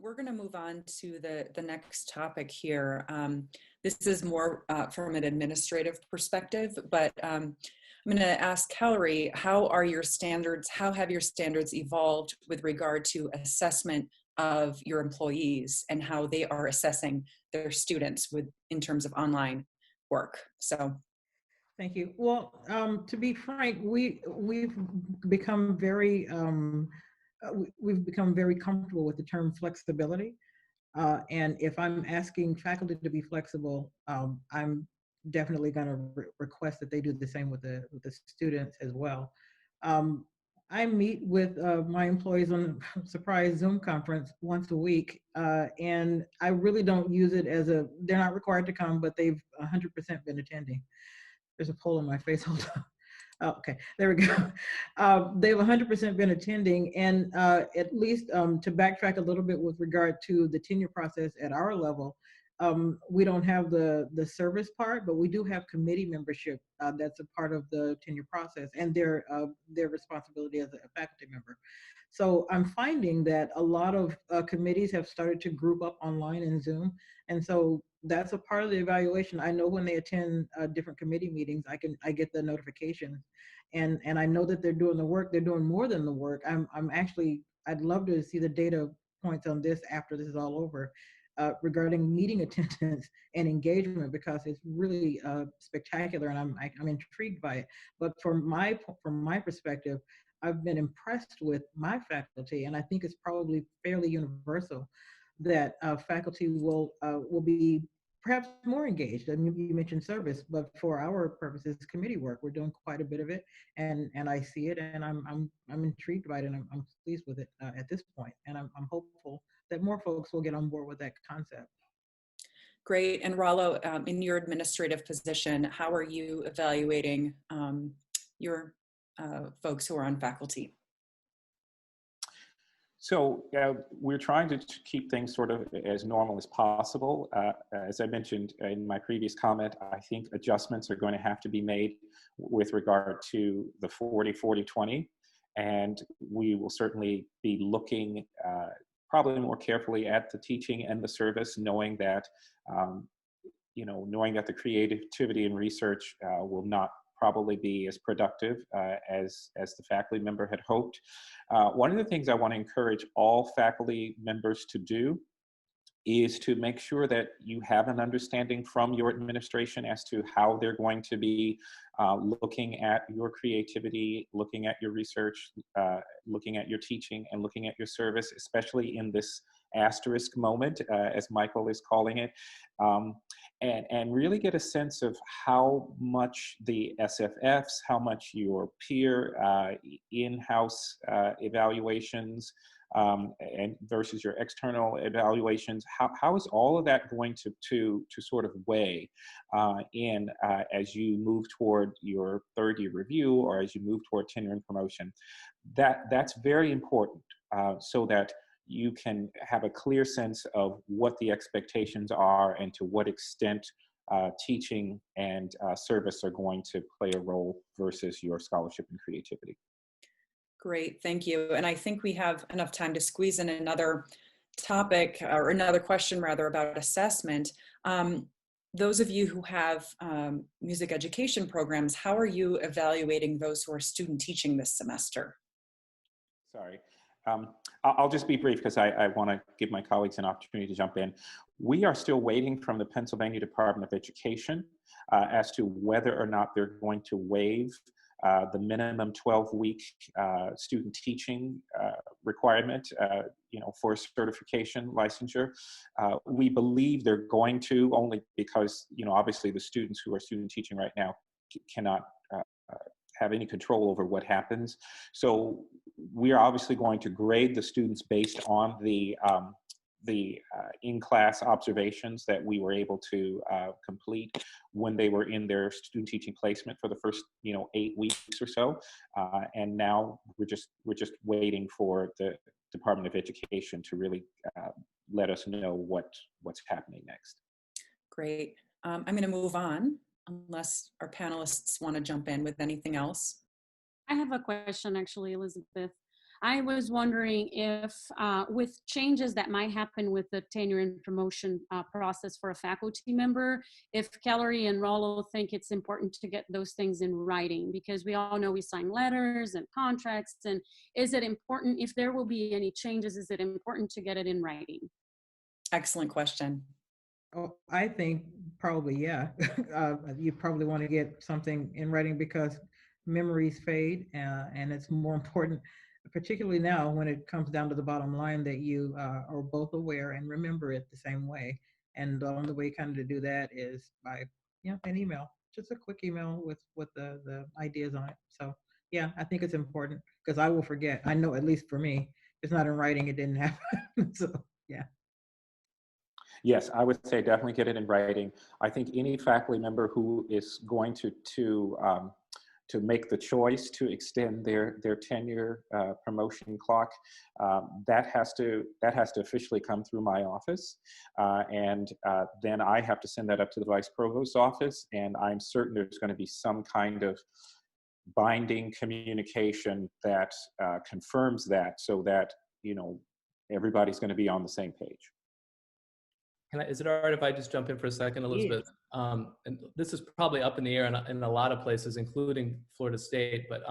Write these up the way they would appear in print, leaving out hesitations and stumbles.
We're going to move on to the next topic here. This is more from an administrative perspective, but I'm going to ask Calorie, how have your standards evolved with regard to assessment of your employees and how they are assessing their students in terms of online work? So. Thank you. Well, to be frank, we've become very comfortable with the term flexibility. And if I'm asking faculty to be flexible, I'm definitely going to request that they do the same with the students as well. I meet with my employees on a surprise Zoom conference once a week, and I really don't use it they're not required to come, but they've 100% been attending. There's a poll in my face. Hold on. Oh, okay, there we go. They've 100% been attending, and at least to backtrack a little bit with regard to the tenure process at our level, we don't have the service part, but we do have committee membership that's a part of the tenure process and their responsibility as a faculty member. So I'm finding that a lot of committees have started to group up online in Zoom, and so that's a part of the evaluation. I know when they attend different committee meetings, I get the notifications, and I know that they're doing the work. They're doing more than the work. I'd love to see the data points on this after this is all over, regarding meeting attendance and engagement, because it's really spectacular, and I'm intrigued by it. But from my perspective, I've been impressed with my faculty, and I think it's probably fairly universal that faculty will be perhaps more engaged. I mean, you mentioned service, but for our purposes, committee work, we're doing quite a bit of it, and I see it, and I'm intrigued by it, and I'm pleased with it at this point, and I'm hopeful that more folks will get on board with that concept. Great. And Rollo, in your administrative position, how are you evaluating your folks who are on faculty? So we're trying to keep things sort of as normal as possible. As I mentioned in my previous comment, I think adjustments are going to have to be made with regard to the 40-40-20. And we will certainly be looking probably more carefully at the teaching and the service, knowing that, knowing that the creativity and research will not probably be as productive as the faculty member had hoped. One of the things I want to encourage all faculty members to do is to make sure that you have an understanding from your administration as to how they're going to be looking at your creativity, looking at your research, looking at your teaching, and looking at your service, especially in this asterisk moment, as Michael is calling it, and really get a sense of how much the SFFs, how much your peer in-house evaluations, and versus your external evaluations, how is all of that going to sort of weigh in as you move toward your third year review, or as you move toward tenure and promotion? That's very important, so that you can have a clear sense of what the expectations are and to what extent teaching and service are going to play a role versus your scholarship and creativity. Great, thank you. And I think we have enough time to squeeze in another topic, or another question rather, about assessment. Those of you who have music education programs, how are you evaluating those who are student teaching this semester? Sorry. I'll just be brief because I want to give my colleagues an opportunity to jump in. We are still waiting from the Pennsylvania Department of Education as to whether or not they're going to waive the minimum 12-week student teaching requirement, for certification licensure. We believe they're going to, only because, obviously the students who are student teaching right now cannot have any control over what happens. So we are obviously going to grade the students based on the in-class observations that we were able to complete when they were in their student teaching placement for the first 8 weeks or so, and now we're just waiting for the Department of Education to really let us know what's happening next. Great. I'm going to move on unless our panelists want to jump in with anything else. I have a question, actually, Elizabeth. I was wondering if with changes that might happen with the tenure and promotion process for a faculty member, if Kellery and Rollo think it's important to get those things in writing, because we all know we sign letters and contracts, and is it important, if there will be any changes, is it important to get it in writing? Excellent question. Oh, I think probably, yeah. You probably want to get something in writing because memories fade, and it's more important, particularly now when it comes down to the bottom line, that you are both aware and remember it the same way. And the only way kind of to do that is by, an email, just a quick email with the ideas on it. So yeah, I think it's important because I will forget. I know, at least for me, if it's not in writing, it didn't happen. So yeah. Yes, I would say definitely get it in writing. I think any faculty member who is going to make the choice to extend their tenure promotion clock, that has to officially come through my office, and then I have to send that up to the Vice Provost's office, and I'm certain there's going to be some kind of binding communication that confirms that, so that everybody's going to be on the same page. Is it all right if I just jump in for a second, Elizabeth? And this is probably up in the air in a lot of places, including Florida State, but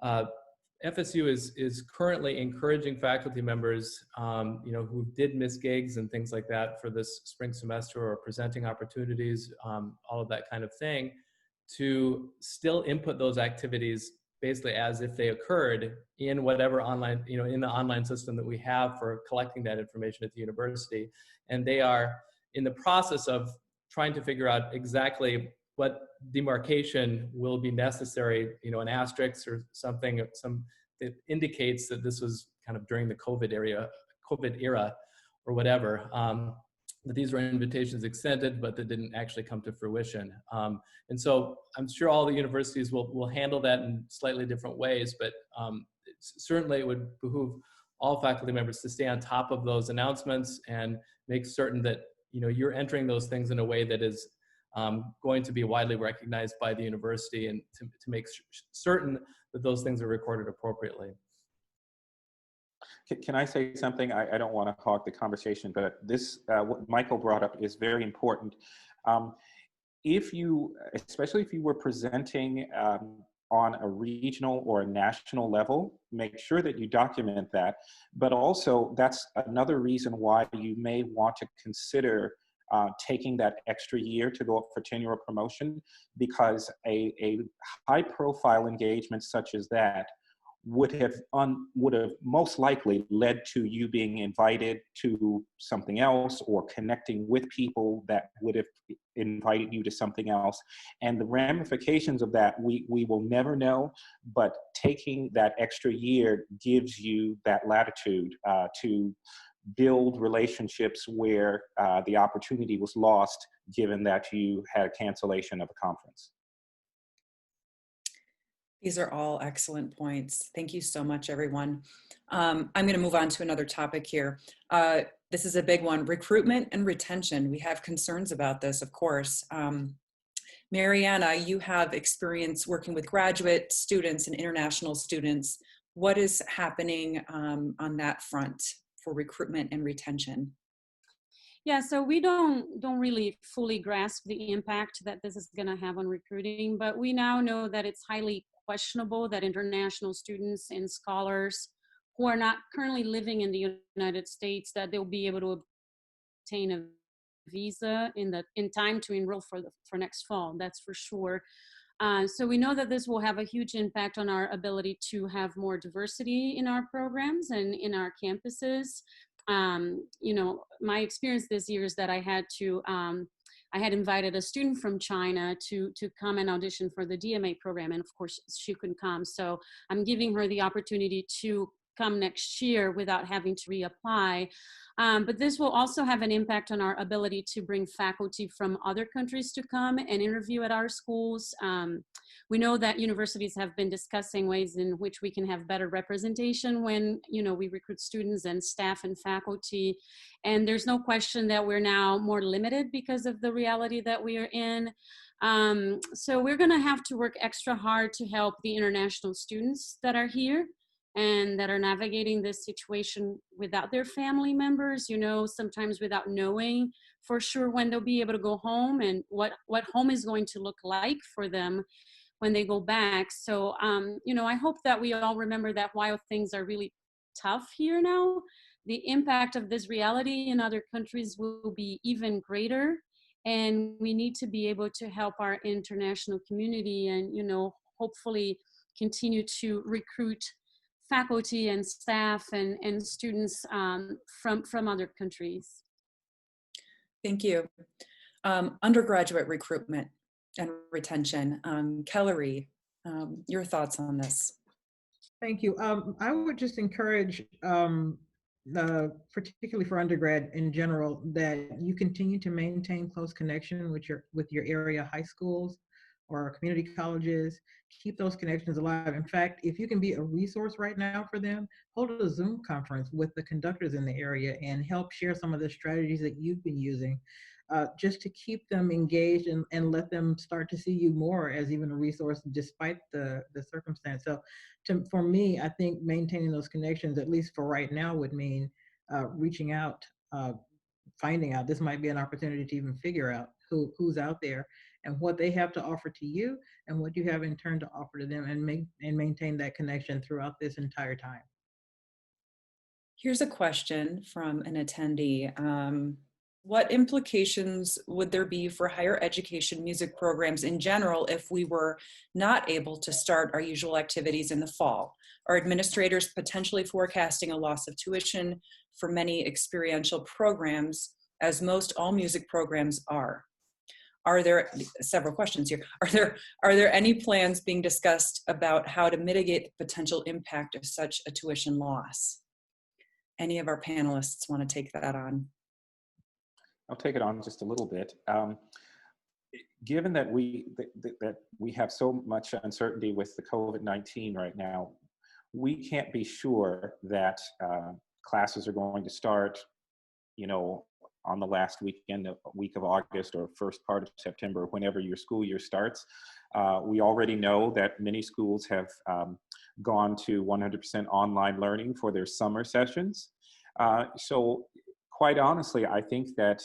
FSU is currently encouraging faculty members, who did miss gigs and things like that for this spring semester, or presenting opportunities, all of that kind of thing, to still input those activities basically as if they occurred in whatever online, in the online system that we have for collecting that information at the university. And they are in the process of trying to figure out exactly what demarcation will be necessary, an asterisk or something, that indicates that this was kind of during the COVID era or whatever. That these were invitations extended, but that didn't actually come to fruition. And so I'm sure all the universities will handle that in slightly different ways, but certainly it would behoove all faculty members to stay on top of those announcements and make certain that you're entering those things in a way that is going to be widely recognized by the university, and to make certain that those things are recorded appropriately. Can I say something? I don't want to hog the conversation, but this, what Michael brought up is very important. Especially if you were presenting on a regional or a national level, make sure that you document that. But also, that's another reason why you may want to consider taking that extra year to go up for tenure or promotion, because a high-profile engagement such as that would have most likely led to you being invited to something else, or connecting with people that would have invited you to something else. And the ramifications of that, we will never know, but taking that extra year gives you that latitude to build relationships where the opportunity was lost, given that you had a cancellation of a conference. These are all excellent points. Thank you so much, everyone. I'm going to move on to another topic here. This is a big one, recruitment and retention. We have concerns about this, of course. Mariana, you have experience working with graduate students and international students. What is happening on that front for recruitment and retention? Yeah, so we don't really fully grasp the impact that this is going to have on recruiting, but we now know that it's highly questionable that international students and scholars who are not currently living in the United States, that they'll be able to obtain a visa in time to enroll for next fall. That's for sure. So we know that this will have a huge impact on our ability to have more diversity in our programs and in our campuses. My experience this year is that I had invited a student from China to come and audition for the DMA program, and of course she couldn't come. So I'm giving her the opportunity to come next year without having to reapply. But this will also have an impact on our ability to bring faculty from other countries to come and interview at our schools. We know that universities have been discussing ways in which we can have better representation when we recruit students and staff and faculty. And there's no question that we're now more limited because of the reality that we are in. So we're going to have to work extra hard to help the international students that are here and that are navigating this situation without their family members, sometimes without knowing for sure when they'll be able to go home and what home is going to look like for them when they go back. So, I hope that we all remember that while things are really tough here now, the impact of this reality in other countries will be even greater. And we need to be able to help our international community and, hopefully continue to recruit faculty and staff and students from other countries. Thank you. Undergraduate recruitment and retention. Kellery, your thoughts on this? Thank you. I would just encourage, particularly for undergrad in general, that you continue to maintain close connection with your area high schools or community colleges. Keep those connections alive. In fact, if you can be a resource right now for them, hold a Zoom conference with the conductors in the area and help share some of the strategies that you've been using, just to keep them engaged and let them start to see you more as even a resource despite the circumstance. So for me, I think maintaining those connections, at least for right now, would mean reaching out, finding out. This might be an opportunity to even figure out who's out there and what they have to offer to you and what you have in turn to offer to them, and maintain that connection throughout this entire time. Here's a question from an attendee. What implications would there be for higher education music programs in general if we were not able to start our usual activities in the fall? Are administrators potentially forecasting a loss of tuition for many experiential programs, as most all music programs are? Are there several questions here? Are there any plans being discussed about how to mitigate the potential impact of such a tuition loss? Any of our panelists want to take that on? I'll take it on just a little bit. Given that we have so much uncertainty with the COVID-19 right now, we can't be sure that classes are going to start, on the last week of August or first part of September, whenever your school year starts. We already know that many schools have gone to 100% online learning for their summer sessions. So quite honestly, I think that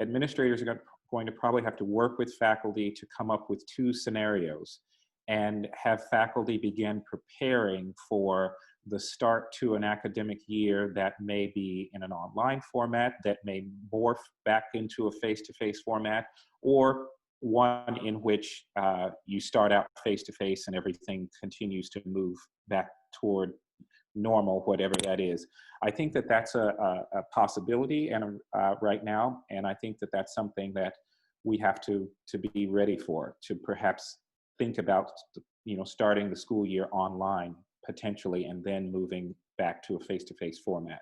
administrators are going to probably have to work with faculty to come up with two scenarios and have faculty begin preparing for the start to an academic year that may be in an online format, that may morph back into a face-to-face format, or one in which you start out face-to-face and everything continues to move back toward normal, whatever that is. I think that that's a possibility and right now, and I think that that's something that we have to be ready for, to perhaps think about, starting the school year online potentially, and then moving back to a face-to-face format.